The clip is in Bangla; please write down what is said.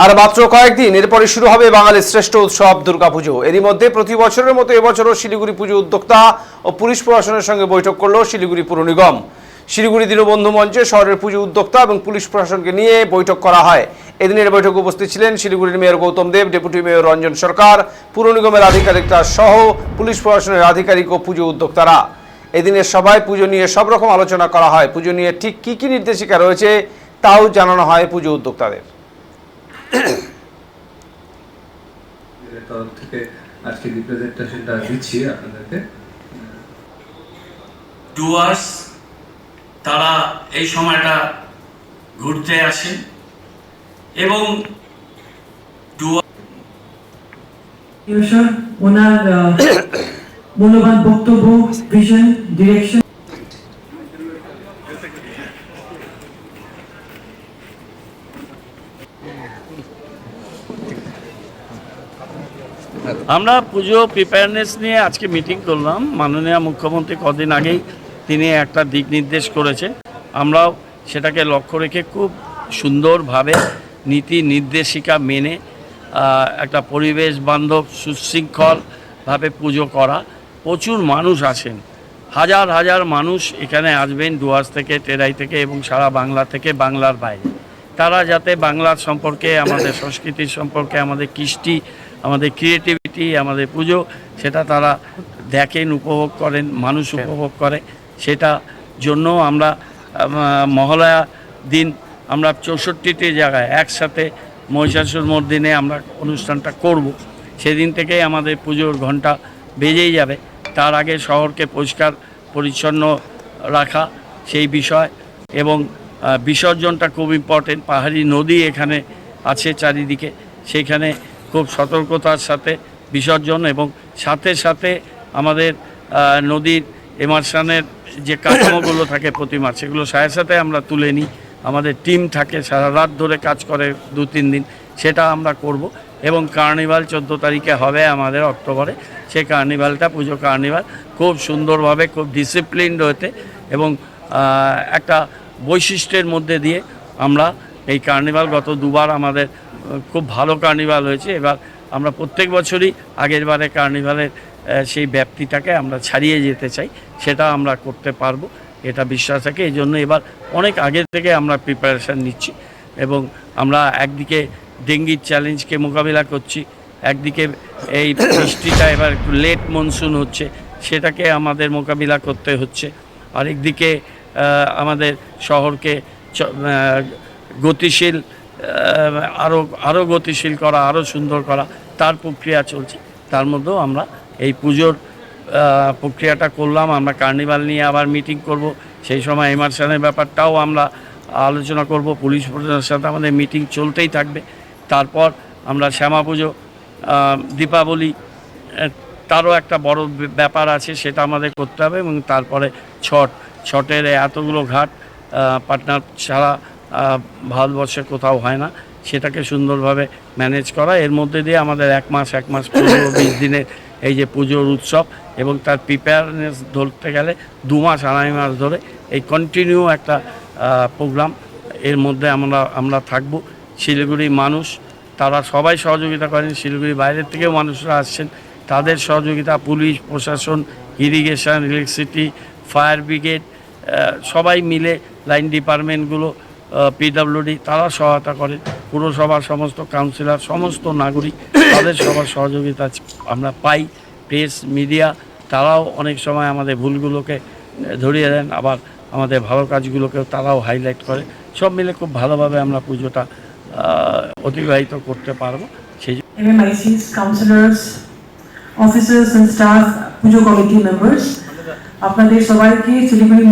আর মাত্র কয়েকদিন এরপরে শুরু হবে বাঙালির শ্রেষ্ঠ উৎসব দুর্গাপুজো। এরই মধ্যে প্রতি বছরের মতো এবছরও শিলিগুড়ি পুজো উদ্যোক্তা ও পুলিশ প্রশাসনের সঙ্গে বৈঠক করল শিলিগুড়ি পুর নিগম। শিলিগুড়ি দীনবন্ধু মঞ্চে শহরের পুজো উদ্যোক্তা এবং পুলিশ প্রশাসনকে নিয়ে বৈঠক করা হয়। এদিনের বৈঠকে উপস্থিত ছিলেন শিলিগুড়ির মেয়র গৌতম দেব, ডেপুটি মেয়র রঞ্জন সরকার, পুর নিগমের আধিকারিকরা সহ পুলিশ প্রশাসনের আধিকারিক ও পুজো উদ্যোক্তারা। এদিনের সভায় পুজো নিয়ে সব রকম আলোচনা করা হয়। পুজো নিয়ে ঠিক কী কী নির্দেশিকা রয়েছে তাও জানানো হয় পুজো উদ্যোক্তাদের। তরফ থেকে আজকে রিপ্রেজেন্টেশনটা দিচ্ছি আপনাদেরকে। ডুয়ার্স তারা এই সময়টা ঘুরতে আসেন এবং ওনার মূল্যবান বক্তব্য, ভিশন, ডিরেকশন আমরা পুজো প্রিপেয়ারনেস নিয়ে আজকে মিটিং করলাম। মাননীয় মুখ্যমন্ত্রী কদিন আগেই তিনি একটা দিক নির্দেশ করেছে, আমরাও সেটাকে লক্ষ্য রেখে খুব সুন্দরভাবে নীতি নির্দেশিকা মেনে একটা পরিবেশ বান্ধব সুশৃঙ্খলভাবে পুজো করা। প্রচুর মানুষ আসেন, হাজার হাজার মানুষ এখানে আসবেন ডুয়ার্স থেকে, টেরাই থেকে এবং সারা বাংলা থেকে, বাংলার বাইরে। তারা যাতে বাংলার সম্পর্কে, আমাদের সংস্কৃতির সম্পর্কে, আমাদের কৃষ্টি, আমাদের ক্রিয়েটিভিটি, আমাদের পুজো, সেটা তারা দেখেন, উপভোগ করেন, মানুষ উপভোগ করে। সেটা জন্য আমরা মহালয়া দিন আমরা 64টি জায়গায় একসাথে মহিষাসুর মর্দিনে আমরা অনুষ্ঠানটা করব। সেদিন থেকেই আমাদের পুজোর ঘন্টা বেজেই যাবে। তার আগে শহরকে পরিষ্কার পরিচ্ছন্ন রাখা সেই বিষয়, এবং বিসর্জনটা খুব ইম্পর্টেন্ট। পাহাড়ি নদী এখানে আছে চারিদিকে, সেইখানে খুব সতর্কতার সাথে বিসর্জন, এবং সাথে সাথে আমাদের নদীর এমার্শনের যে কাঠামোগুলো থাকে প্রতিমা, সেগুলো সাথে সাথে আমরা তুলে নিই। আমাদের টিম থাকে, সারা রাত ধরে কাজ করে 2-3 দিন, সেটা আমরা করব। এবং কার্নিভাল 14 তারিখে হবে আমাদের অক্টোবরে। সেই কার্নিভালটা, পুজো কার্নিভাল খুব সুন্দরভাবে, খুব ডিসিপ্লিনড হতে এবং একটা বৈশিষ্ট্যের মধ্যে দিয়ে আমরা এই কার্নিভাল, গত 2বার আমাদের খুব ভালো কার্নিভাল হয়েছে। এবার আমরা প্রত্যেক বছরই আগের বারে কার্নিভালের সেই ব্যাপ্তিটাকে আমরা ছাড়িয়ে যেতে চাই, সেটা আমরা করতে পারবো, এটা বিশ্বাস থাকে। এই জন্য এবার অনেক আগে থেকে আমরা প্রিপারেশান নিচ্ছি, এবং আমরা একদিকে ডেঙ্গির চ্যালেঞ্জকে মোকাবিলা করছি, একদিকে এই বৃষ্টিটা এবার একটু লেট মনসুন হচ্ছে, সেটাকে আমাদের মোকাবিলা করতে হচ্ছে। আরেকদিকে আমাদের শহরকে গতিশীল, আরও গতিশীল করা, আরও সুন্দর করা, তার প্রক্রিয়া চলছে। তার মধ্যেও আমরা এই পুজোর প্রক্রিয়াটা করলাম। আমরা কার্নিভাল নিয়ে আবার মিটিং করব, সেই সময় ইমার্শনের ব্যাপারটাও আমরা আলোচনা করব। পুলিশ প্রশাসনের সাথে আমাদের মিটিং চলতেই থাকবে। তারপর আমরা শ্যামা পুজো, দীপাবলি, তারও একটা বড় ব্যাপার আছে, সেটা আমাদের করতে হবে। এবং তারপরে ছটের এতগুলো ঘাট পাটনার ছাড়া ভারতবর্ষে কোথাও হয় না, সেটাকে সুন্দরভাবে ম্যানেজ করা। এর মধ্যে দিয়ে আমাদের 1 মাস 15-20 দিনের এই যে পুজোর উৎসব, এবং তার প্রিপেয়ারনেস ধরতে গেলে 2 মাস 2.5 মাস ধরে এই কন্টিনিউ একটা প্রোগ্রাম, এর মধ্যে আমরা থাকব। শিলিগুড়ির মানুষ তারা সবাই সহযোগিতা করেন, শিলিগুড়ির বাইরের থেকেও মানুষরা আসছেন, তাদের সহযোগিতা, পুলিশ প্রশাসন, ইরিগেশন, ইলেকট্রিসিটি, ফায়ার ব্রিগেড, সবাই মিলে, লাইন ডিপার্টমেন্টগুলো, পিডব্লিউডি, তারা সহায়তা করেন। পুরসভার সমস্ত কাউন্সিলর, সমস্ত নাগরিক, তাদের সবার সহযোগিতা আমরা পাই। প্রেস মিডিয়া তারাও অনেক সময় আমাদের ভুলগুলোকে ধরিয়ে দেন, আবার আমাদের ভালো কাজগুলোকেও তারাও হাইলাইট করে। সব মিলে খুব ভালোভাবে আমরা পুজোটা অতিবাহিত করতে পারবো। সেই MMICs, councillors, officers and staff, Puja committee members, আপনাদের সবাইকে শিলিগুড়ি